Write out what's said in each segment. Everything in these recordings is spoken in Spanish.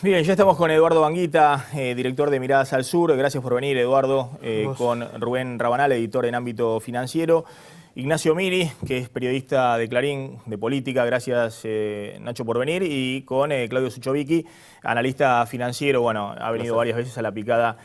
Bien, ya estamos con Eduardo Banguita, director de Miradas al Sur. Gracias por venir, Eduardo. Con Rubén Rabanal, editor en ámbito financiero. Ignacio Miri, que es periodista de Clarín, de política. Gracias, Nacho, por venir. Y con Claudio Suchovicki, analista financiero. Bueno, ha venido varias veces a La Picada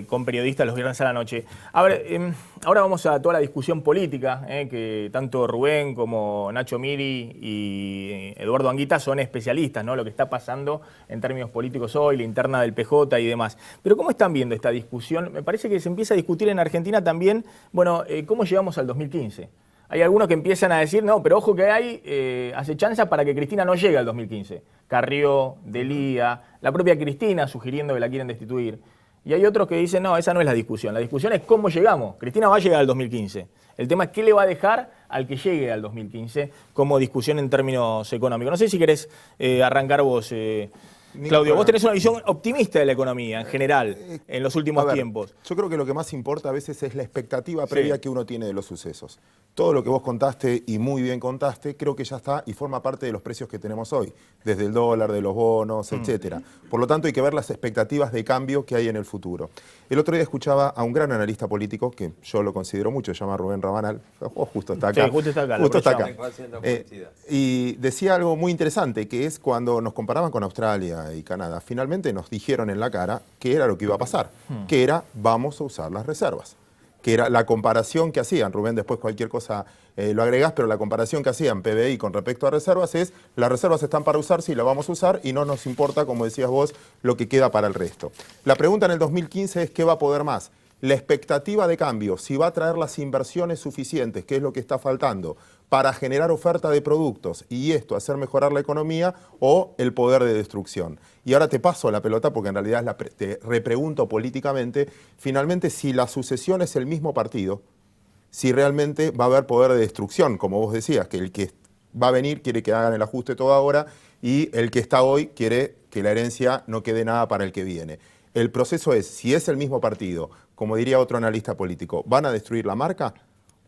con periodistas los viernes a la noche. A ver, ahora vamos a toda la discusión política, que tanto Rubén como Nacho Miri y Eduardo Banguita son especialistas, ¿no? Lo que está pasando en términos políticos hoy, la interna del PJ y demás. Pero ¿cómo están viendo esta discusión? Me parece que se empieza a discutir en Argentina también, bueno, ¿cómo llegamos al 2015? Hay algunos que empiezan a decir, no, pero ojo que hay acechanza para que Cristina no llegue al 2015. Carrió, Delía, la propia Cristina sugiriendo que la quieren destituir. Y hay otros que dicen, no, esa no es la discusión. La discusión es cómo llegamos. Cristina va a llegar al 2015. El tema es qué le va a dejar al que llegue al 2015 como discusión en términos económicos. No sé si querés arrancar vos, Claudio. Vos tenés una visión optimista de la economía en general en los últimos tiempos. Yo creo que lo que más importa a veces es la expectativa previa que uno tiene de los sucesos. Todo lo que vos contaste, y muy bien contaste, creo que ya está y forma parte de los precios que tenemos hoy, desde el dólar, de los bonos, etcétera. Por lo tanto, hay que ver las expectativas de cambio que hay en el futuro. El otro día escuchaba a un gran analista político, que yo lo considero mucho, se llama Rubén Rabanal, justo está acá. Sí, justo está acá. Justo está acá. Y decía algo muy interesante, que es cuando nos comparaban con Australia y Canadá, finalmente nos dijeron en la cara qué era lo que iba a pasar, que era vamos a usar las reservas, que era la comparación que hacían, Rubén después cualquier cosa lo agregás, pero la comparación que hacían PBI con respecto a reservas es, las reservas están para usar, sí, las vamos a usar y no nos importa, como decías vos, lo que queda para el resto. La pregunta en el 2015 es ¿qué va a poder más? La expectativa de cambio, si va a traer las inversiones suficientes, que es lo que está faltando, para generar oferta de productos y esto hacer mejorar la economía, o el poder de destrucción. Y ahora te paso la pelota porque en realidad te repregunto políticamente, finalmente si la sucesión es el mismo partido, si realmente va a haber poder de destrucción, como vos decías, que el que va a venir quiere que hagan el ajuste todo ahora y el que está hoy quiere que la herencia no quede nada para el que viene. El proceso es, si es el mismo partido, como diría otro analista político, ¿van a destruir la marca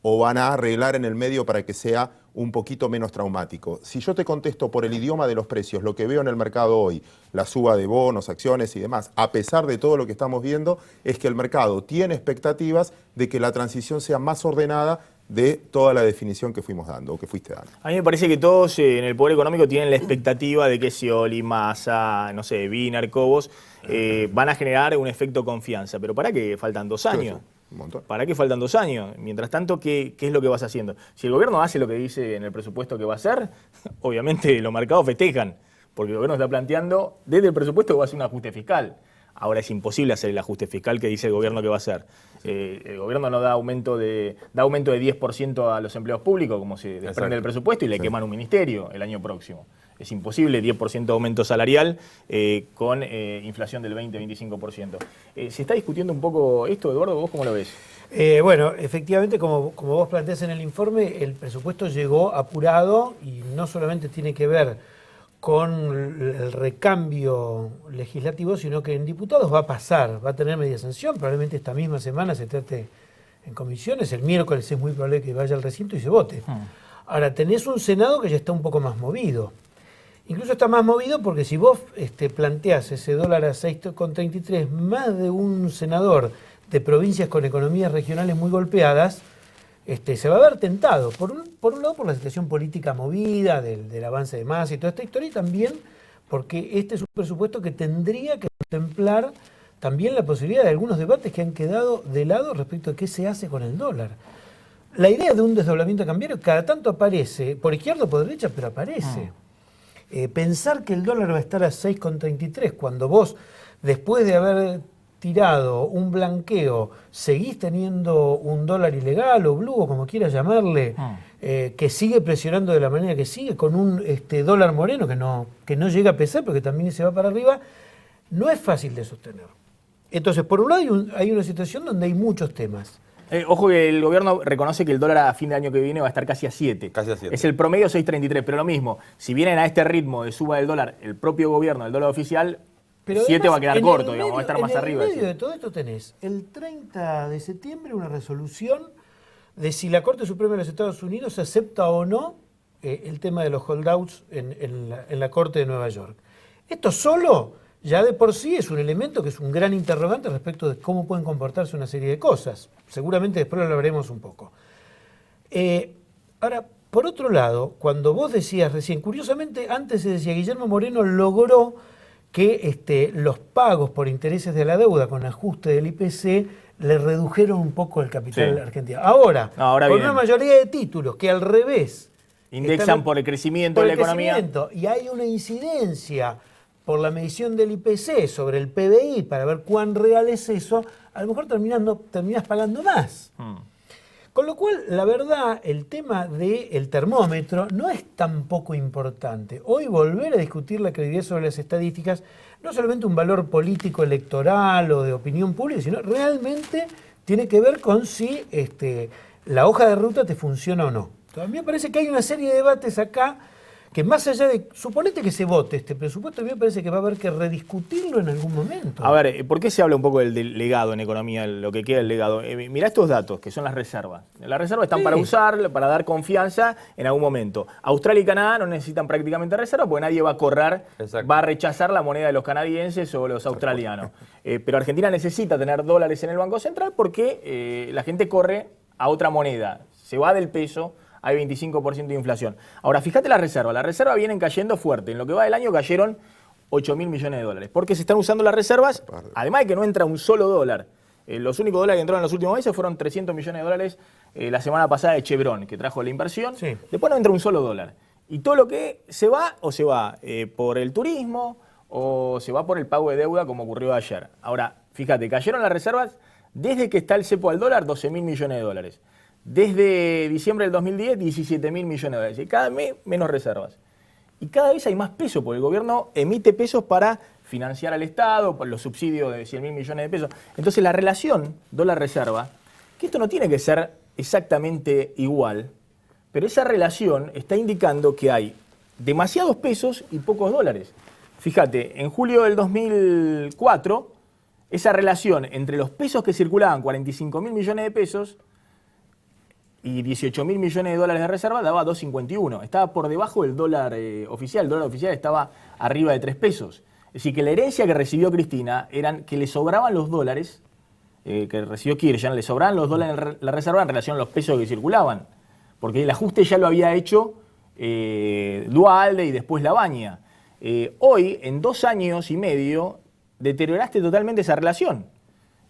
o van a arreglar en el medio para que sea un poquito menos traumático? Si yo te contesto por el idioma de los precios, lo que veo en el mercado hoy, la suba de bonos, acciones y demás, a pesar de todo lo que estamos viendo, es que el mercado tiene expectativas de que la transición sea más ordenada de toda la definición que fuimos dando, o que fuiste dando. A mí me parece que todos en el poder económico tienen la expectativa de que Scioli, Massa, no sé, Wiener, Cobos, van a generar un efecto confianza. Pero ¿para qué faltan 2 años? Un montón. ¿Para qué faltan 2 años? Mientras tanto, ¿qué es lo que vas haciendo? Si el gobierno hace lo que dice en el presupuesto que va a hacer, obviamente los mercados festejan, porque el gobierno está planteando desde el presupuesto que va a hacer un ajuste fiscal. Ahora es imposible hacer el ajuste fiscal que dice el gobierno que va a hacer. El gobierno no da aumento de 10% a los empleados públicos, como se desprende del presupuesto, y le queman un ministerio el año próximo. Es imposible 10% de aumento salarial con inflación del 20-25%. ¿Se está discutiendo un poco esto, Eduardo? ¿Vos cómo lo ves? Bueno, efectivamente, como vos planteás en el informe, el presupuesto llegó apurado y no solamente tiene que ver con el recambio legislativo, sino que en diputados va a pasar, va a tener media sanción, probablemente esta misma semana se trate en comisiones, el miércoles es muy probable que vaya al recinto y se vote. Ahora, tenés un Senado que ya está un poco más movido. Incluso está más movido porque si vos planteás ese dólar a 6,33, más de un senador de provincias con economías regionales muy golpeadas, se va a ver tentado, por un lado por la situación política movida, del avance de Massa y toda esta historia, y también porque este es un presupuesto que tendría que contemplar también la posibilidad de algunos debates que han quedado de lado respecto a qué se hace con el dólar. La idea de un desdoblamiento cambiario cada tanto aparece, por izquierda o por derecha, pero aparece. Pensar que el dólar va a estar a 6,33 cuando vos, después de haber tirado un blanqueo, seguís teniendo un dólar ilegal o blue, o como quieras llamarle, que sigue presionando de la manera que sigue, con un dólar moreno que no llega a pesar, porque también se va para arriba, no es fácil de sostener. Entonces, por un lado hay una situación donde hay muchos temas. Ojo que el gobierno reconoce que el dólar a fin de año que viene va a estar casi a 7. Casi a 7. Es el promedio 6,33, pero lo mismo, si vienen a este ritmo de suba del dólar, el propio gobierno, el dólar oficial, pero 7 va a quedar corto, medio, va a estar más arriba. En el medio de todo esto tenés el 30 de septiembre una resolución de si la Corte Suprema de los Estados Unidos acepta o no el tema de los holdouts en la Corte de Nueva York. Esto solo, ya de por sí, es un elemento que es un gran interrogante respecto de cómo pueden comportarse una serie de cosas. Seguramente después lo hablaremos un poco. Ahora, por otro lado, cuando vos decías recién, curiosamente, antes se decía Guillermo Moreno logró que los pagos por intereses de la deuda con ajuste del IPC le redujeron un poco el capital argentino. Ahora, con una mayoría de títulos que al revés indexan por el crecimiento de la economía. Y hay una incidencia por la medición del IPC sobre el PBI para ver cuán real es eso, a lo mejor terminás pagando más. Con lo cual, la verdad, el tema del termómetro no es tan poco importante. Hoy volver a discutir la credibilidad sobre las estadísticas no solamente un valor político electoral o de opinión pública, sino realmente tiene que ver con si la hoja de ruta te funciona o no. A mí me parece que hay una serie de debates acá que más allá de, suponete que se vote este presupuesto, a mí me parece que va a haber que rediscutirlo en algún momento. A ver, ¿por qué se habla un poco del legado en economía, lo que queda del legado? Mirá estos datos, que son las reservas. Las reservas están para usar, para dar confianza en algún momento. Australia y Canadá no necesitan prácticamente reservas porque nadie va a correr, va a rechazar la moneda de los canadienses o los australianos. Pero Argentina necesita tener dólares en el Banco Central porque la gente corre a otra moneda, se va del peso. Hay 25% de inflación. Ahora, fíjate las reservas. Las reservas vienen cayendo fuerte. En lo que va del año cayeron 8.000 millones de dólares. Porque se están usando las reservas, además de que no entra un solo dólar. Los únicos dólares que entraron en los últimos meses fueron 300 millones de dólares la semana pasada de Chevron, que trajo la inversión. Sí. Después no entra un solo dólar. Y todo lo que se va, o se va por el turismo, o se va por el pago de deuda, como ocurrió ayer. Ahora, fíjate, cayeron las reservas desde que está el cepo al dólar, 12.000 millones de dólares. Desde diciembre del 2010, 17.000 millones de dólares. Y cada mes menos reservas. Y cada vez hay más peso, porque el gobierno emite pesos para financiar al Estado, por los subsidios de 100.000 millones de pesos. Entonces la relación dólar-reserva, que esto no tiene que ser exactamente igual, pero esa relación está indicando que hay demasiados pesos y pocos dólares. Fíjate, en julio del 2004, esa relación entre los pesos que circulaban, 45.000 millones de pesos, y 18.000 millones de dólares de reserva, daba 2,51. Estaba por debajo del dólar oficial. El dólar oficial estaba arriba de 3 pesos. Es decir, que la herencia que recibió Cristina eran que le sobraban los dólares, que recibió Kirchner, le sobraban los dólares en la reserva en relación a los pesos que circulaban. Porque el ajuste ya lo había hecho Duhalde y después Labaña. Hoy, en 2 años y medio, deterioraste totalmente esa relación.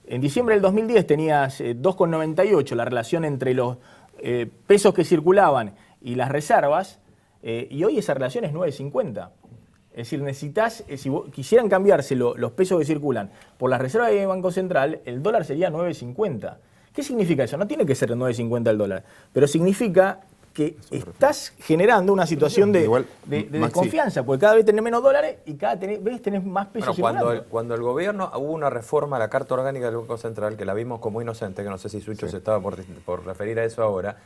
En diciembre del 2010 tenías 2,98 la relación entre los pesos que circulaban y las reservas, y hoy esa relación es 9,50. Es decir, necesitas, si quisieran cambiarse los pesos que circulan por las reservas del Banco Central, el dólar sería 9,50. ¿Qué significa eso? No tiene que ser 9,50 el dólar, pero significa que estás generando una situación de desconfianza, porque cada vez tenés menos dólares y cada vez tenés más pesos. Bueno, cuando el gobierno hubo una reforma a la Carta Orgánica del Banco Central, que la vimos como inocente, que no sé si Sucho se estaba por referir a eso ahora,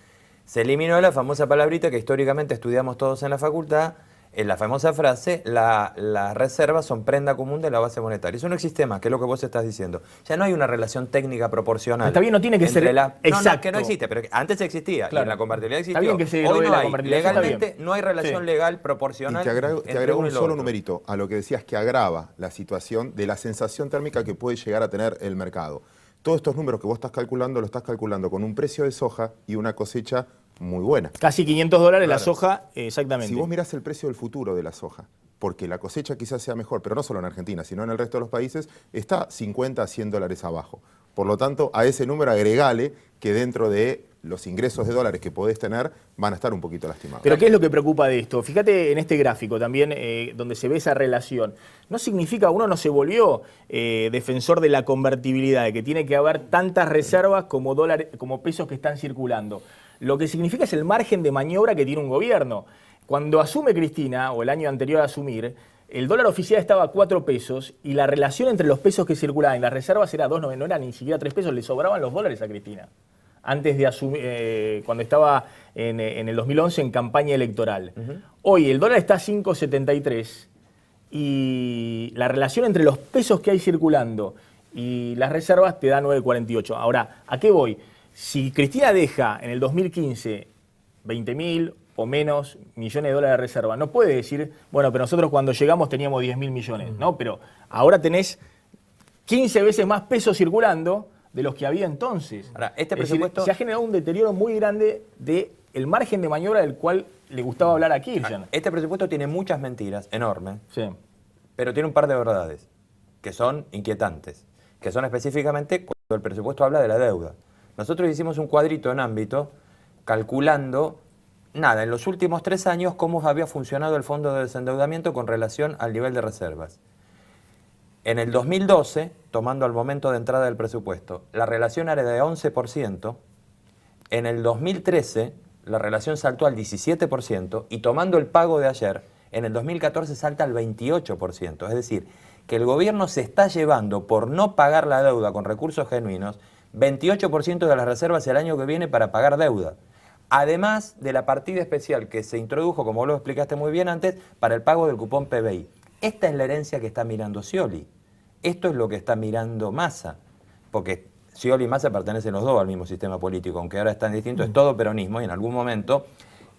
se eliminó la famosa palabrita que históricamente estudiamos todos en la facultad, en la famosa frase, las reservas son prenda común de la base monetaria. Eso no existe más, que es lo que vos estás diciendo. Ya no hay una relación técnica proporcional. Está bien, no tiene que ser exacto. No, que no existe, pero antes existía, claro. Y en la convertibilidad existió. Está bien que se hoy no hay, legalmente no hay relación legal proporcional. Y te agrego un solo numerito a lo que decías, que agrava la situación de la sensación térmica que puede llegar a tener el mercado. Todos estos números que vos estás calculando, lo estás calculando con un precio de soja y una cosecha muy buena. Casi 500 dólares la soja, exactamente. Si vos mirás el precio del futuro de la soja, porque la cosecha quizás sea mejor, pero no solo en Argentina, sino en el resto de los países, está 50 a 100 dólares abajo. Por lo tanto, a ese número agregale que dentro de los ingresos de dólares que podés tener van a estar un poquito lastimados. Pero ¿qué es lo que preocupa de esto? Fíjate en este gráfico también, donde se ve esa relación. No significa, uno no se volvió defensor de la convertibilidad, de que tiene que haber tantas reservas como dólares, como pesos que están circulando. Lo que significa es el margen de maniobra que tiene un gobierno. Cuando asume Cristina, o el año anterior a asumir, el dólar oficial estaba a 4 pesos y la relación entre los pesos que circulaban y las reservas era 2,9, no era ni siquiera 3 pesos, le sobraban los dólares a Cristina. Antes de asumir, cuando estaba en el 2011 en campaña electoral. Hoy el dólar está a 5,73 y la relación entre los pesos que hay circulando y las reservas te da 9,48. Ahora, ¿a qué voy? Si Cristina deja en el 2015 20.000 o menos millones de dólares de reserva. No puede decir, bueno, pero nosotros cuando llegamos teníamos 10.000 millones, ¿no? Pero ahora tenés 15 veces más pesos circulando de los que había entonces. Ahora, este Es decir, presupuesto se ha generado un deterioro muy grande del margen de maniobra del cual le gustaba hablar a Kirchner. Este presupuesto tiene muchas mentiras, enormes, Sí. pero tiene un par de verdades que son inquietantes, que son específicamente cuando el presupuesto habla de la deuda. Nosotros hicimos un cuadrito en ámbito calculando, en los últimos 3 años, cómo había funcionado el fondo de desendeudamiento con relación al nivel de reservas. En el 2012, tomando al momento de entrada del presupuesto, la relación era de 11%, en el 2013 la relación saltó al 17% y tomando el pago de ayer, en el 2014 salta al 28%. Es decir, que el gobierno se está llevando, por no pagar la deuda con recursos genuinos, 28% de las reservas el año que viene para pagar deuda. Además de la partida especial que se introdujo, como vos lo explicaste muy bien antes, para el pago del cupón PBI. Esta es la herencia que está mirando Scioli. Esto es lo que está mirando Massa. Porque Scioli y Massa pertenecen los dos al mismo sistema político, aunque ahora están distintos, es todo peronismo y en algún momento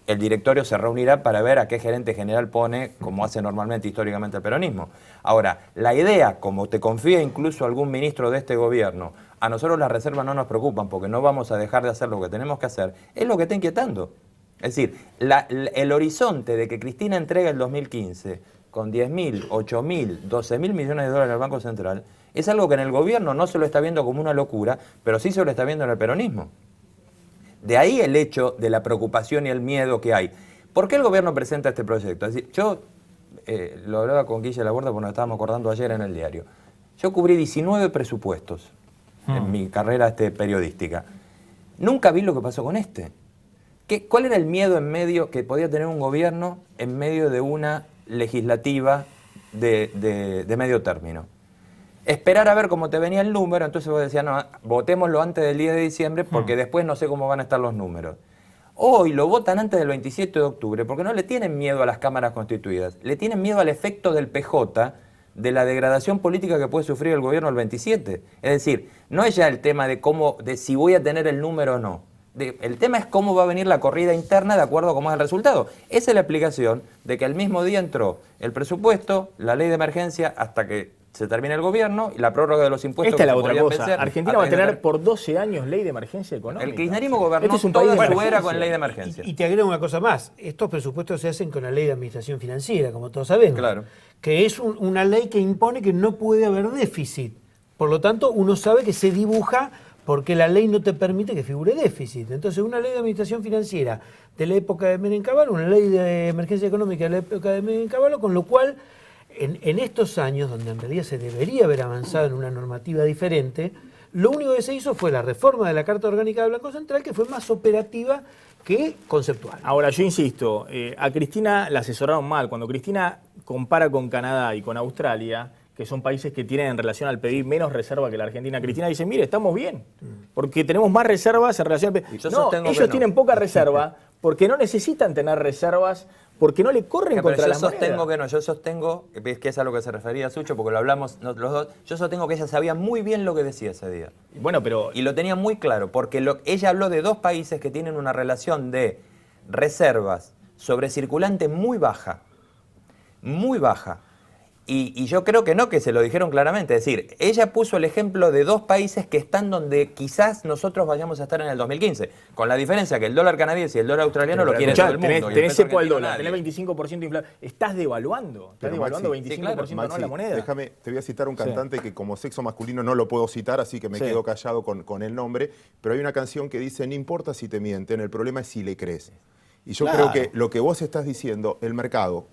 el directorio se reunirá para ver a qué gerente general pone, como hace normalmente históricamente el peronismo. Ahora, la idea, como te confía incluso algún ministro de este gobierno, a nosotros las reservas no nos preocupan porque no vamos a dejar de hacer lo que tenemos que hacer, es lo que está inquietando. Es decir, el horizonte de que Cristina entregue el 2015 con 10.000, 8.000, 12.000 millones de dólares al Banco Central, es algo que en el gobierno no se lo está viendo como una locura, pero sí se lo está viendo en el peronismo. De ahí el hecho de la preocupación y el miedo que hay. ¿Por qué el gobierno presenta este proyecto? Es decir, yo lo hablaba con Guille Laborda porque nos estábamos acordando ayer en el diario. Yo cubrí 19 presupuestos en mi carrera periodística. Nunca vi lo que pasó con este. ¿Cuál era el miedo en medio que podía tener un gobierno en medio de una legislativa de medio término? Esperar a ver cómo te venía el número, entonces vos decías, no, votémoslo antes del 10 de diciembre porque después no sé cómo van a estar los números. Hoy lo votan antes del 27 de octubre porque no le tienen miedo a las cámaras constituidas, le tienen miedo al efecto del PJ, de la degradación política que puede sufrir el gobierno el 27. Es decir, no es ya el tema de si voy a tener el número o no. El tema es cómo va a venir la corrida interna de acuerdo a cómo es el resultado. Esa es la explicación de que al mismo día entró el presupuesto, la ley de emergencia, hasta que se termina el gobierno y la prórroga de los impuestos. Esta es la otra cosa. Argentina va a tener por 12 años ley de emergencia económica. El kirchnerismo gobernó este es un país toda de su era emergencia. con ley de emergencia. Y te agrego una cosa más. Estos presupuestos se hacen con la ley de administración financiera, como todos sabemos. Claro. Que es una ley que impone que no puede haber déficit. Por lo tanto, uno sabe que se dibuja porque la ley no te permite que figure déficit. Entonces, una ley de administración financiera de la época de Menem Cavallo, una ley de emergencia económica de la época de Menem Cavallo, con lo cual, en estos años, donde en realidad se debería haber avanzado en una normativa diferente, lo único que se hizo fue la reforma de la Carta Orgánica del Banco Central, que fue más operativa que conceptual. Ahora, yo insisto, a Cristina la asesoraron mal. Cuando Cristina compara con Canadá y con Australia, que son países que tienen en relación al PIB menos reserva que la Argentina, Cristina dice, mire, estamos bien, porque tenemos más reservas en relación al PIB. No, ellos tienen poca reserva porque no necesitan tener reservas, porque no le corren contra las monedas. Yo sostengo, que es a lo que se refería Sucho, porque lo hablamos los dos, yo sostengo que ella sabía muy bien lo que decía ese día. Bueno, pero... Y lo tenía muy claro, porque ella habló de dos países que tienen una relación de reservas sobre circulante muy baja. Muy baja. Y yo creo que no, que se lo dijeron claramente. Es decir, ella puso el ejemplo de dos países que están donde quizás nosotros vayamos a estar en el 2015. Con la diferencia que el dólar canadiense y el dólar australiano lo quiere todo el mundo. Tenés cepo al dólar, tenés 25% de inflación. Estás devaluando. Estás devaluando 25% Maxi, no la moneda. Déjame, te voy a citar un cantante que como sexo masculino no lo puedo citar, así que me quedo callado con el nombre. Pero hay una canción que dice, no importa si te mienten, el problema es si le crees. Y yo creo que lo que vos estás diciendo, el mercado,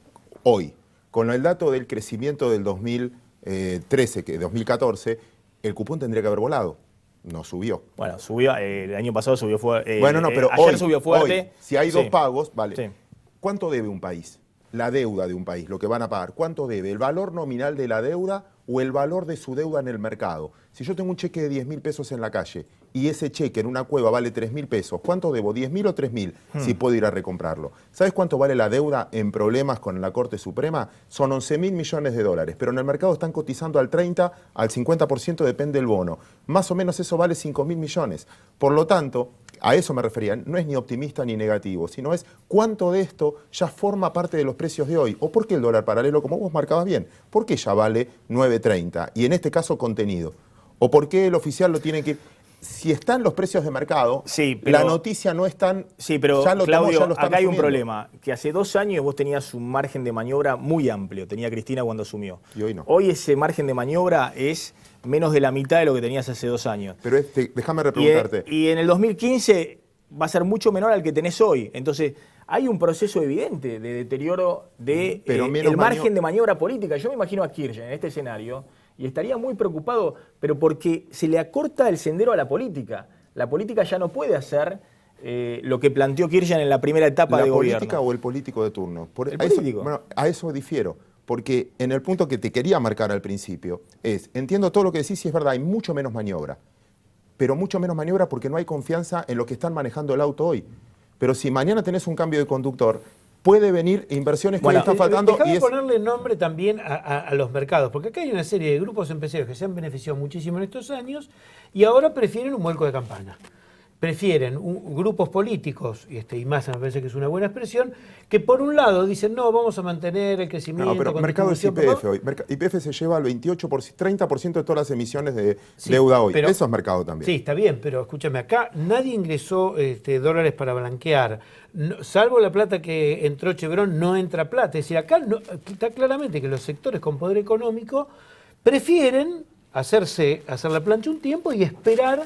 hoy, con el dato del crecimiento del 2013, que 2014, el cupón tendría que haber volado. No subió. Bueno, subió, el año pasado subió fuerte. Bueno, no, pero ayer hoy, subió fuerte. Hoy, si hay dos pagos, vale. Sí. ¿Cuánto debe un país? La deuda de un país, lo que van a pagar. ¿Cuánto debe? ¿El valor nominal de la deuda o el valor de su deuda en el mercado? Si yo tengo un cheque de 10.000 pesos en la calle y ese cheque en una cueva vale 3.000 pesos, ¿cuánto debo? ¿10.000 o 3.000? Si puedo ir a recomprarlo. ¿Sabes cuánto vale la deuda en problemas con la Corte Suprema? Son 11.000 millones de dólares, pero en el mercado están cotizando al 30, al 50%, depende del bono. Más o menos eso vale 5.000 millones. Por lo tanto, a eso me refería, no es ni optimista ni negativo, sino es cuánto de esto ya forma parte de los precios de hoy, o por qué el dólar paralelo, como vos marcabas bien, por qué ya vale 9.30, y en este caso contenido, o por qué el oficial lo tiene que... Si están los precios de mercado, sí, pero, la noticia no es tan... Sí, pero ya lo Claudio, ya lo acá hay un asumiendo. problema, que hace 2 años vos tenías un margen de maniobra muy amplio, tenía Cristina cuando asumió. Y hoy no. Hoy ese margen de maniobra es menos de la mitad de lo que tenías hace 2 años. Pero déjame repreguntarte. Y en el 2015 va a ser mucho menor al que tenés hoy. Entonces, hay un proceso evidente de deterioro de el margen de maniobra política. Yo me imagino a Kirchner en este escenario y estaría muy preocupado, pero porque se le acorta el sendero a la política. La política ya no puede hacer lo que planteó Kirchner en la primera etapa de gobierno. ¿La política o el político de turno? El político. Bueno, a eso difiero. Porque en el punto que te quería marcar al principio es, entiendo todo lo que decís y es verdad, hay mucho menos maniobra. Pero mucho menos maniobra porque no hay confianza en lo que están manejando el auto hoy. Pero si mañana tenés un cambio de conductor, puede venir inversiones que hoy están faltando. Déjame ponerle nombre también a los mercados, porque acá hay una serie de grupos empresarios que se han beneficiado muchísimo en estos años y ahora prefieren un vuelco de campana. Prefieren grupos políticos, y masa me parece que es una buena expresión, que por un lado dicen, no, vamos a mantener el crecimiento. No, pero con mercado es YPF hoy. YPF se lleva al 30% de todas las emisiones de deuda hoy. Eso es mercado también. Sí, está bien, pero escúchame, acá nadie ingresó dólares para blanquear. No, salvo la plata que entró Chevron, no entra plata. Es decir, acá está claramente que los sectores con poder económico prefieren hacer la plancha un tiempo y esperar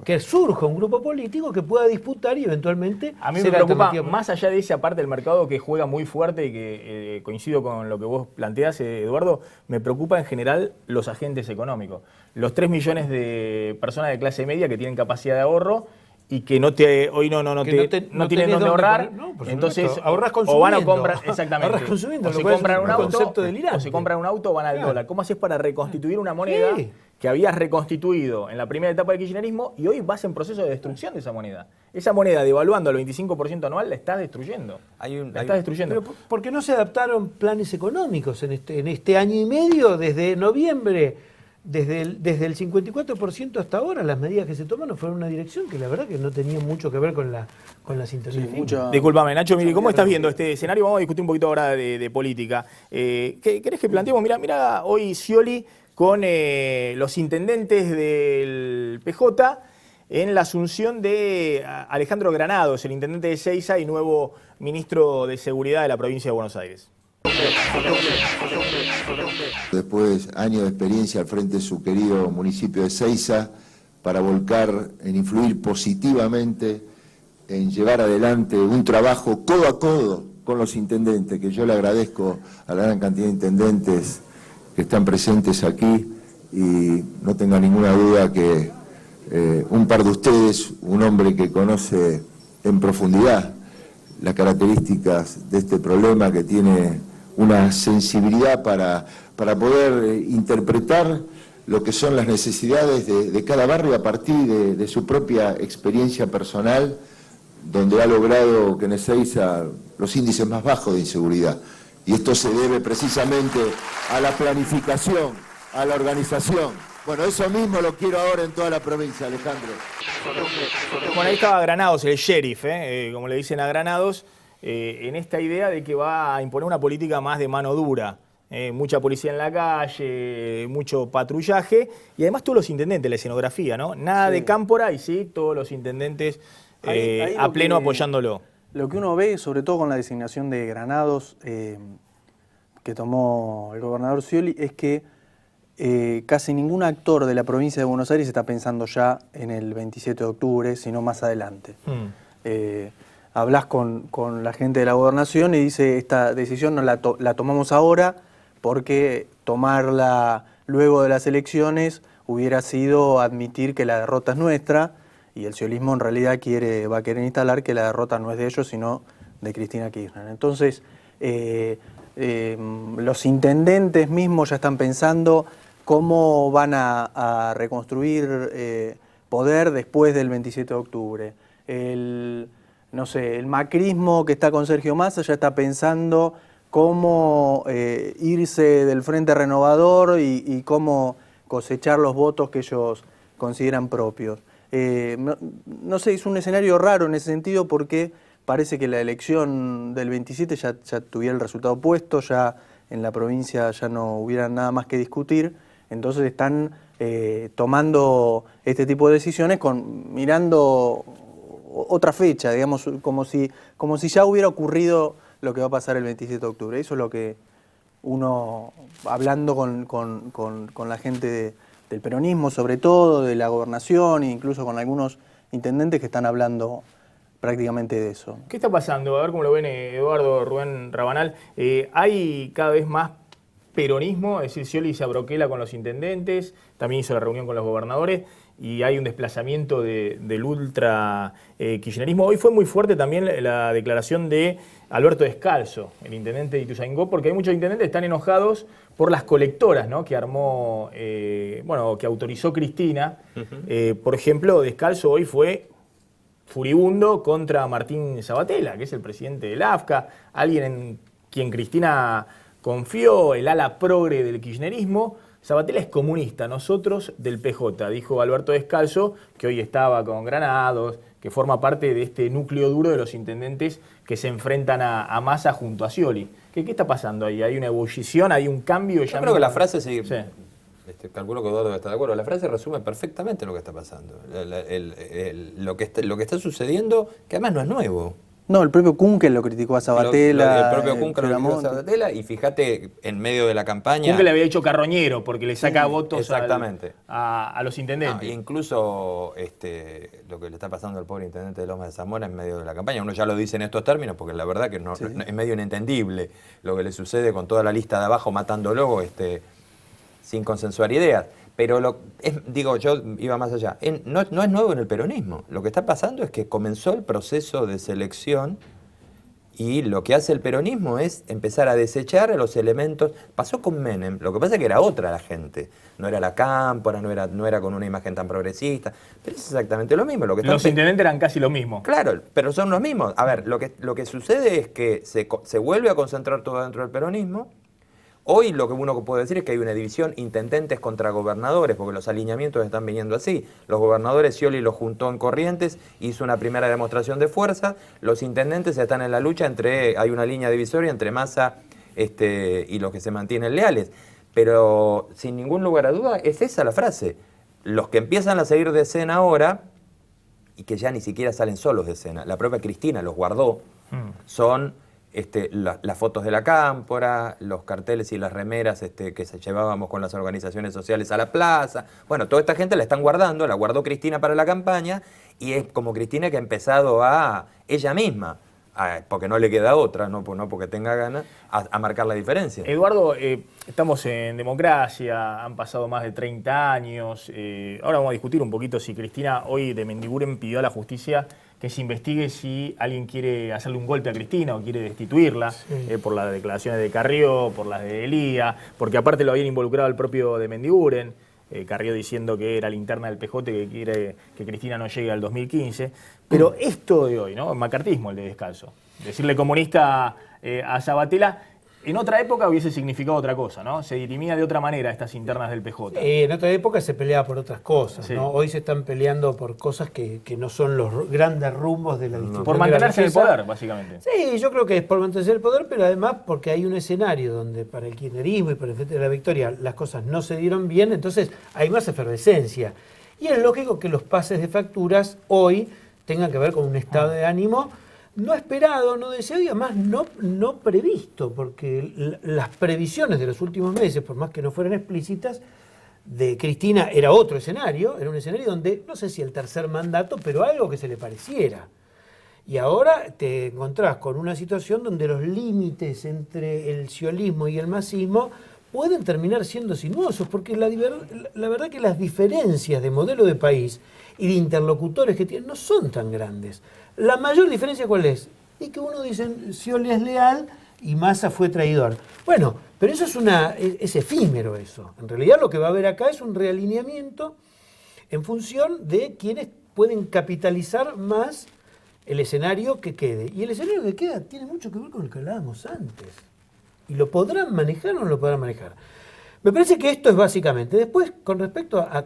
que surja un grupo político que pueda disputar y eventualmente... A mí me preocupa, más allá de esa parte del mercado que juega muy fuerte y que coincido con lo que vos planteás, Eduardo, me preocupa en general los agentes económicos. Los 3 millones de personas de clase media que tienen capacidad de ahorro y que hoy no tienen dónde ahorrar, entonces ahorras consumiendo. O van a comprar, exactamente, ahorras consumiendo, o se compran un auto, delirante. o se compran un auto o van al dólar. ¿Cómo haces para reconstituir una moneda que habías reconstituido en la primera etapa del kirchnerismo y hoy vas en proceso de destrucción de esa moneda? Esa moneda, devaluando al 25% anual, la estás destruyendo. La estás destruyendo. Pero ¿por qué no se adaptaron planes económicos en este año y medio, desde noviembre? Desde el 54% hasta ahora, las medidas que se tomaron fueron una dirección que la verdad que no tenía mucho que ver con la sintonía. Disculpame, Nacho, Miri, ¿cómo estás viendo este escenario? Vamos a discutir un poquito ahora de política. ¿Querés que planteemos? Mirá hoy Scioli con los intendentes del PJ en la asunción de Alejandro Granados, el intendente de Ezeiza y nuevo ministro de Seguridad de la provincia de Buenos Aires. Después años de experiencia al frente de su querido municipio de Ezeiza, para volcar en influir positivamente en llevar adelante un trabajo codo a codo con los intendentes, que yo le agradezco a la gran cantidad de intendentes que están presentes aquí y no tenga ninguna duda que un par de ustedes, un hombre que conoce en profundidad las características de este problema, que tiene una sensibilidad para poder interpretar lo que son las necesidades de cada barrio a partir de su propia experiencia personal, donde ha logrado que en Ezeiza los índices más bajos de inseguridad. Y esto se debe precisamente a la planificación, a la organización. Bueno, eso mismo lo quiero ahora en toda la provincia, Alejandro. Bueno, ahí estaba Granados, el sheriff, como le dicen a Granados, en esta idea de que va a imponer una política más de mano dura. Mucha policía en la calle, mucho patrullaje y además todos los intendentes, la escenografía, ¿no? Nada de cámpora y sí, todos los intendentes ahí a pleno apoyándolo. Lo que uno ve, sobre todo con la designación de Granados que tomó el gobernador Scioli, es que casi ningún actor de la provincia de Buenos Aires está pensando ya en el 27 de octubre, sino más adelante. Hablas con la gente de la gobernación y dice, esta decisión no la tomamos ahora porque tomarla luego de las elecciones hubiera sido admitir que la derrota es nuestra, y el sciolismo en realidad va a querer instalar que la derrota no es de ellos, sino de Cristina Kirchner. Entonces, los intendentes mismos ya están pensando cómo van a reconstruir poder después del 27 de octubre. El macrismo que está con Sergio Massa ya está pensando cómo irse del Frente Renovador y cómo cosechar los votos que ellos consideran propios. No sé, es un escenario raro en ese sentido porque parece que la elección del 27 ya tuviera el resultado puesto, ya en la provincia ya no hubiera nada más que discutir, entonces están tomando este tipo de decisiones mirando otra fecha, digamos, como si ya hubiera ocurrido lo que va a pasar el 27 de octubre. Eso es lo que uno, hablando con la gente del peronismo, sobre todo, de la gobernación, e incluso con algunos intendentes que están hablando prácticamente de eso. ¿Qué está pasando? A ver cómo lo ven Eduardo, Rubén Rabanal. ¿Hay cada vez más peronismo? Es decir, Scioli se abroquela con los intendentes, también hizo la reunión con los gobernadores, y hay un desplazamiento del ultra kirchnerismo. Hoy fue muy fuerte también la declaración de Alberto Descalzo, el intendente de Ituzaingó, porque hay muchos intendentes que están enojados por las colectoras, ¿no?, que armó, que autorizó Cristina. Por ejemplo, Descalzo hoy fue furibundo contra Martín Sabatella, que es el presidente del AFCA, alguien en quien Cristina confió, el ala progre del kirchnerismo. Sabatella es comunista, nosotros del PJ, dijo Alberto Descalzo, que hoy estaba con Granados, que forma parte de este núcleo duro de los intendentes que se enfrentan a Massa junto a Scioli. ¿Qué está pasando ahí? ¿Hay una ebullición? ¿Hay un cambio? Yo creo que la frase sí. Calculo que Eduardo está de acuerdo. La frase resume perfectamente lo que está pasando. Lo que está sucediendo, que además no es nuevo. No, el propio Kunkel lo criticó a Sabatella. El propio Kunkel lo criticó a Sabatella, y fíjate, en medio de la campaña... Kunkel le había dicho carroñero, porque le saca votos exactamente. A los intendentes. Incluso lo que le está pasando al pobre intendente de Lomas de Zamora en medio de la campaña, uno ya lo dice en estos términos, porque la verdad que es medio inentendible lo que le sucede con toda la lista de abajo matándolo sin consensuar ideas. Pero yo iba más allá. No es nuevo en el peronismo. Lo que está pasando es que comenzó el proceso de selección, y lo que hace el peronismo es empezar a desechar los elementos. Pasó con Menem. Lo que pasa es que era otra la gente. No era la cámpora, no era con una imagen tan progresista. Pero es exactamente lo mismo. Los intendentes eran casi lo mismo. Claro, pero son los mismos. A ver, lo que sucede es que se vuelve a concentrar todo dentro del peronismo. Hoy lo que uno puede decir es que hay una división intendentes contra gobernadores, porque los alineamientos están viniendo así. Los gobernadores, Scioli los juntó en Corrientes, hizo una primera demostración de fuerza. Los intendentes están en la lucha hay una línea divisoria entre Massa y los que se mantienen leales. Pero sin ningún lugar a duda es esa la frase. Los que empiezan a salir de escena ahora, y que ya ni siquiera salen solos de escena, la propia Cristina los guardó, son... las fotos de la cámpora, los carteles y las remeras que llevábamos con las organizaciones sociales a la plaza. Bueno, toda esta gente la están guardando, la guardó Cristina para la campaña, y es como Cristina que ha empezado ella misma, porque no le queda otra, no porque tenga ganas, a marcar la diferencia. Eduardo, estamos en democracia, han pasado más de 30 años. Ahora vamos a discutir un poquito si Cristina hoy de Mendiguren pidió a la justicia que se investigue si alguien quiere hacerle un golpe a Cristina o quiere destituirla, por las declaraciones de Carrió, por las de Elía, porque aparte lo habían involucrado al propio de Mendiguren, Carrió diciendo que era linterna del PJ que quiere que Cristina no llegue al 2015. Pero esto de hoy, ¿no? Macartismo, el de Descalzo. Decirle comunista a Sabatella, en otra época hubiese significado otra cosa, ¿no? Se dirimía de otra manera estas internas del PJ. En otra época se peleaba por otras cosas, sí, ¿no? Hoy se están peleando por cosas que no son los grandes rumbos de la distribución. Por mantenerse en el poder, básicamente. Sí, yo creo que es por mantenerse en el poder, pero además porque hay un escenario donde para el kirchnerismo y para el Frente de la Victoria las cosas no se dieron bien, entonces hay más efervescencia. Y es lógico que los pases de facturas hoy tengan que ver con un estado de ánimo no esperado, no deseado y además no previsto, porque las previsiones de los últimos meses, por más que no fueran explícitas, de Cristina era otro escenario, era un escenario donde, no sé si el tercer mandato, pero algo que se le pareciera. Y ahora te encontrás con una situación donde los límites entre el sciolismo y el masismo pueden terminar siendo sinuosos, porque la verdad que las diferencias de modelo de país y de interlocutores que tienen no son tan grandes. La mayor diferencia, ¿cuál es? Es que uno dice, Scioli es leal y Massa fue traidor. Bueno, pero eso es efímero eso. En realidad lo que va a haber acá es un realineamiento en función de quienes pueden capitalizar más el escenario que quede. Y el escenario que queda tiene mucho que ver con lo que hablábamos antes. ¿Y lo podrán manejar o no lo podrán manejar? Me parece que esto es básicamente. Después, con respecto a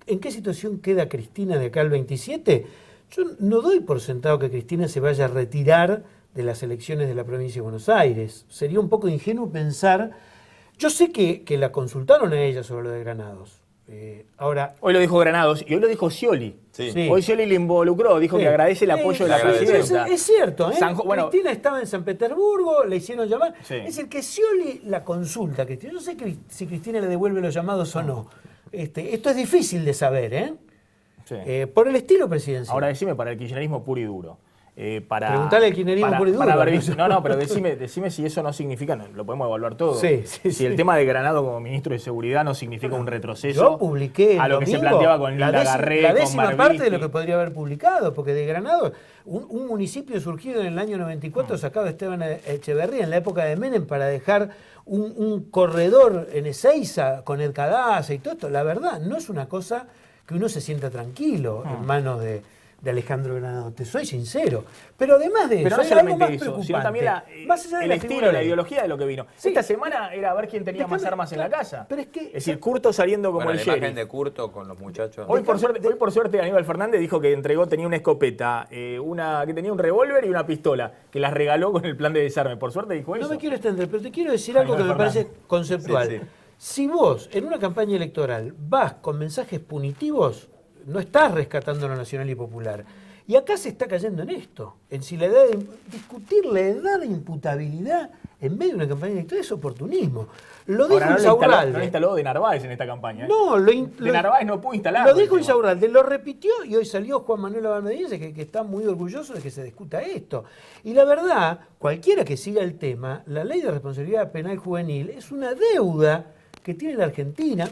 ¿En qué situación queda Cristina de acá al 27? Yo no doy por sentado que Cristina se vaya a retirar de las elecciones de la provincia de Buenos Aires. Sería un poco ingenuo pensar... Yo sé que la consultaron a ella sobre lo de Granados. Ahora... Hoy lo dijo Granados y hoy lo dijo Scioli. Sí. Hoy Scioli le involucró, dijo que agradece el apoyo de la presidenta. Es cierto, ¿eh? Bueno, Cristina estaba en San Petersburgo, le hicieron llamar. Sí. Es decir, que Scioli la consulta a Cristina. Yo no sé si Cristina le devuelve los llamados o no. Esto es difícil de saber, ¿eh? Sí. Por el estilo presidencial. Ahora decime, para el kirchnerismo puro y duro. Preguntale al kirchnerismo puro y duro. No, pero decime si eso no significa, lo podemos evaluar todo. Sí, si el tema de Granados como ministro de Seguridad no significa un retroceso Yo publiqué a lo que se domingo planteaba con Linda Garré, la con décima Barbicchi. parte de lo que podría haber publicado, porque de Granados, un municipio surgido en el año 94 sacado Esteban Echeverría en la época de Menem para dejar un corredor en Ezeiza con el Cadaza y todo esto. La verdad, no es una cosa que uno se sienta tranquilo en manos de Alejandro Granados, te soy sincero. Pero además de Pero eso, no hay algo solamente más eso, preocupante. sino también Más allá de el la estilo, figura la de él. ideología de lo que vino. Sí. Esta semana era a ver quién tenía más armas en la casa. Pero es que... Es decir, Curto saliendo como Bueno, el la imagen sheriff. de Curto con los muchachos. Hoy por suerte Aníbal Fernández dijo que tenía una escopeta, que tenía un revólver y una pistola, que las regaló con el plan de desarme. Por suerte dijo eso. No me quiero extender, pero te quiero decir algo que me Fernández. parece conceptual. Sí, sí. Si vos en una campaña electoral vas con mensajes punitivos, no estás rescatando lo nacional y popular. Y acá se está cayendo en esto, en si la edad discutir la edad de imputabilidad en medio de una campaña electoral es oportunismo. Lo dijo Ahora, Insaurralde. no le instaló de Narváez en esta campaña. No, de Narváez no pudo instalarlo. Lo dijo encima. Insaurralde, lo repitió y hoy salió Juan Manuel Abadmediense que está muy orgulloso de que se discuta esto. Y la verdad, cualquiera que siga el tema, la ley de responsabilidad penal juvenil es una deuda que tiene la Argentina.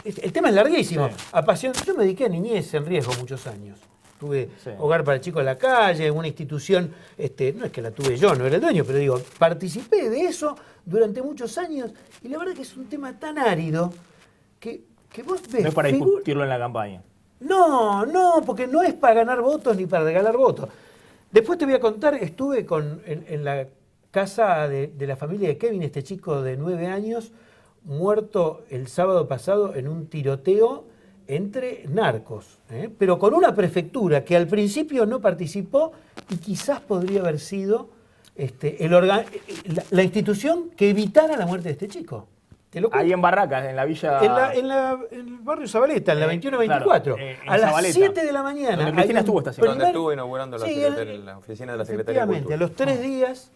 El tema es larguísimo. Sí. Yo me dediqué a niñez en riesgo muchos años. Tuve Sí. hogar para chicos en la calle, una institución, no es que la tuve yo, no era el dueño, pero digo, participé de eso durante muchos años y la verdad que es un tema tan árido que vos ves... No es para discutirlo en la campaña. No, porque no es para ganar votos ni para regalar votos. Después te voy a contar, estuve en la casa de la familia de Kevin, este chico de 9 años, muerto el sábado pasado en un tiroteo entre narcos, pero con una prefectura que al principio no participó y quizás podría haber sido la institución que evitara la muerte de este chico. ¿Te lo cuento? Ahí en Barracas, en la villa... En el barrio Zabaleta, en la 21-24. Claro, a las Zabaleta, 7 de la mañana. donde Cristina hay un estuvo esta semana. Donde estuvo inaugurando la oficina de la Secretaría de efectivamente, Cultura. a los 3 días,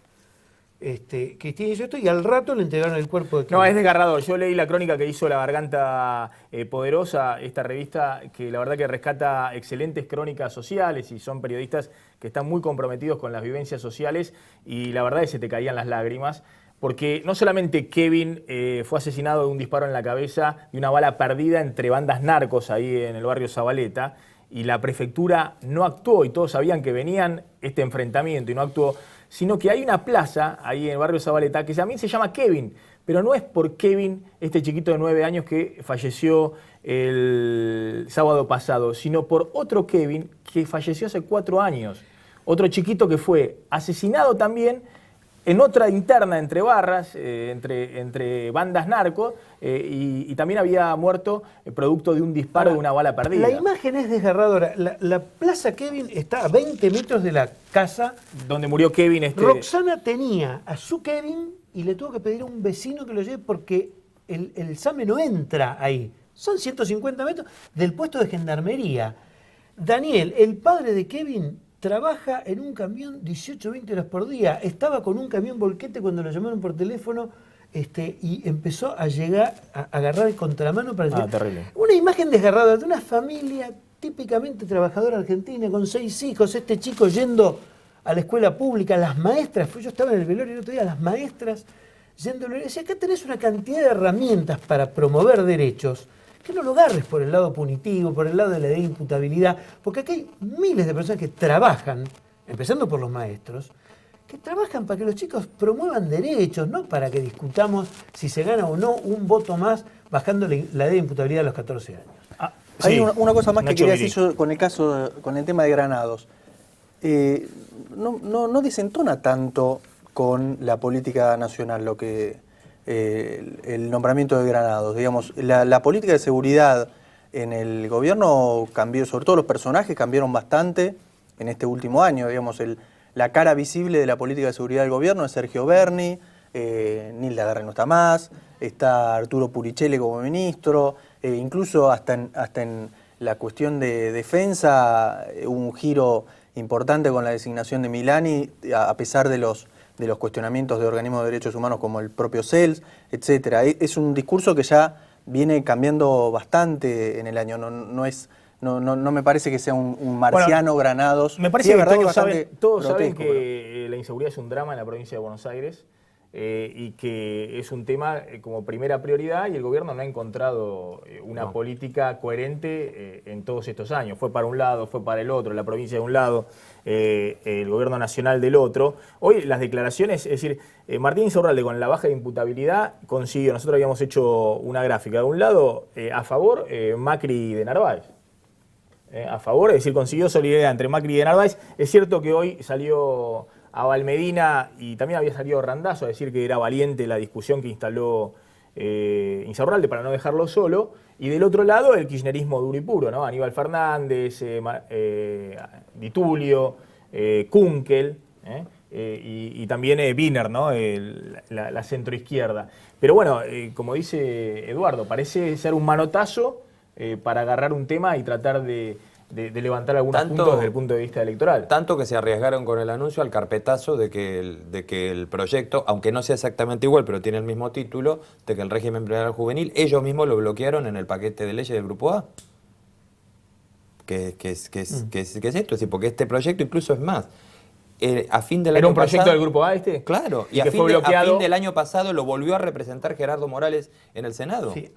Cristina hizo esto y al rato le entregaron el cuerpo de No, Kevin. es desgarrador. Yo leí la crónica que hizo La Garganta Poderosa, esta revista que la verdad que rescata excelentes crónicas sociales y son periodistas que están muy comprometidos con las vivencias sociales y la verdad es que se te caían las lágrimas. Porque no solamente Kevin fue asesinado de un disparo en la cabeza y una bala perdida entre bandas narcos ahí en el barrio Zabaleta, y la prefectura no actuó y todos sabían que venían este enfrentamiento y no actuó, sino que hay una plaza ahí en el barrio Zabaleta que también se llama Kevin, pero no es por Kevin, este chiquito de 9 años que falleció el sábado pasado, sino por otro Kevin que falleció hace 4 años, otro chiquito que fue asesinado también en otra interna entre barras, entre bandas narcos, y también había muerto producto de un disparo de una bala perdida. La imagen es desgarradora. La Plaza Kevin está a 20 metros de la casa. Donde murió Kevin. Roxana tenía a su Kevin y le tuvo que pedir a un vecino que lo lleve porque el SAME no entra ahí. Son 150 metros del puesto de gendarmería. Daniel, el padre de Kevin, trabaja en un camión 18-20 horas por día. Estaba con un camión volquete cuando lo llamaron por teléfono y empezó a llegar a agarrar el contramano para llegar. Terrible. Una imagen desgarrada de una familia típicamente trabajadora argentina con 6 hijos. Este chico yendo a la escuela pública, las maestras, yo estaba en el velorio el otro día, las maestras yendo, decía, acá tenés una cantidad de herramientas para promover derechos, que no lo agarres por el lado punitivo, por el lado de la imputabilidad, porque aquí hay miles de personas que trabajan, empezando por los maestros, que trabajan para que los chicos promuevan derechos, no para que discutamos si se gana o no un voto más bajando la edad de imputabilidad a los 14 años. Hay una cosa más que Nacho quería Miri. decir yo con el tema de Granados. No desentona tanto con la política nacional lo que el nombramiento de Granados. Digamos, la política de seguridad en el gobierno cambió, sobre todo los personajes cambiaron bastante en este último año. Digamos, la cara visible de la política de seguridad del gobierno es Sergio Berni, Nilda Garre no está más, está Arturo Puricelli como ministro, incluso hasta en la cuestión de defensa hubo un giro importante con la designación de Milani, a pesar de los cuestionamientos de organismos de derechos humanos como el propio CELS, etcétera. Es un discurso que ya viene cambiando bastante en el año, no me parece que sea un marciano, bueno, Granados. Me parece que todos saben que la inseguridad es un drama en la provincia de Buenos Aires y que es un tema como primera prioridad, y el gobierno no ha encontrado una política coherente en todos estos años. Fue para un lado, fue para el otro, la provincia de un lado, el gobierno nacional del otro. Hoy las declaraciones, es decir, Martín Insaurralde con la baja de imputabilidad consiguió, nosotros habíamos hecho una gráfica, de un lado a favor Macri de Narváez. A favor, es decir, consiguió solidaridad entre Macri y de Narváez. Es cierto que hoy salió a Valmedina y también había salido Randazzo a decir que era valiente la discusión que instaló Insaurralde para no dejarlo solo. Y del otro lado el kirchnerismo duro y puro, ¿no? Aníbal Fernández, Di Tulio, Kunkel y también Wiener, ¿no? La centroizquierda. Pero bueno, como dice Eduardo, parece ser un manotazo para agarrar un tema y tratar de levantar algunos puntos desde el punto de vista electoral. Tanto que se arriesgaron con el anuncio al carpetazo de que el proyecto, aunque no sea exactamente igual, pero tiene el mismo título, de que el régimen penal juvenil, ellos mismos lo bloquearon en el paquete de leyes del Grupo A. ¿Qué es esto? Es decir, porque este proyecto incluso es más. A fin del ¿Era año un proyecto pasado, del Grupo A este? Claro, y que a fin del año pasado lo volvió a representar Gerardo Morales en el Senado. Sí,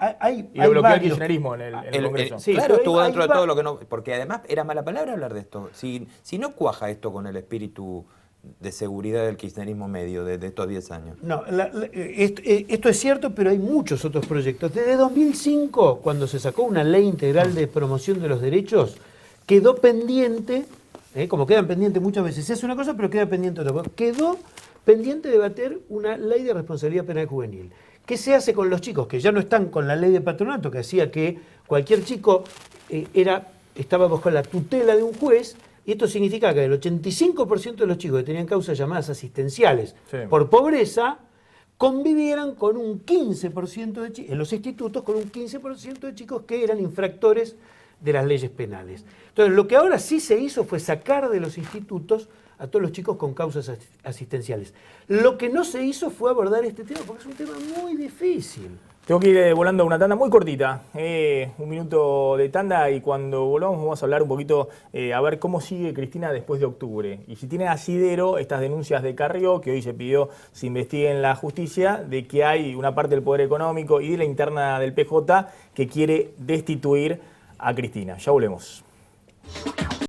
y lo bloqueó el kirchnerismo en el Congreso. Sí, claro, estuvo ahí dentro de todo lo que no... Porque además era mala palabra hablar de esto. Si no cuaja esto con el espíritu de seguridad del kirchnerismo medio de estos 10 años. No, esto es cierto, pero hay muchos otros proyectos. Desde 2005, cuando se sacó una ley integral de promoción de los derechos, quedó pendiente... como quedan pendientes muchas veces, se hace una cosa pero queda pendiente otra cosa. Quedó pendiente de debater una ley de responsabilidad penal juvenil. ¿Qué se hace con los chicos que ya no están con la ley de patronato, que hacía que cualquier chico estaba bajo la tutela de un juez? Y esto significa que el 85% de los chicos que tenían causas llamadas asistenciales por pobreza convivieran con un 15% de chicos, en los institutos, con un 15% de chicos que eran infractores de las leyes penales. Entonces, lo que ahora sí se hizo fue sacar de los institutos a todos los chicos con causas asistenciales. Lo que no se hizo fue abordar este tema, porque es un tema muy difícil. Tengo que ir volando a una tanda muy cortita, 1 minuto de tanda, y cuando volvamos vamos a hablar un poquito, a ver cómo sigue Cristina después de octubre. Y si tiene asidero estas denuncias de Carrió, que hoy se pidió se investigue en la justicia, de que hay una parte del Poder Económico y de la interna del PJ que quiere destituir a Cristina. Ya volvemos.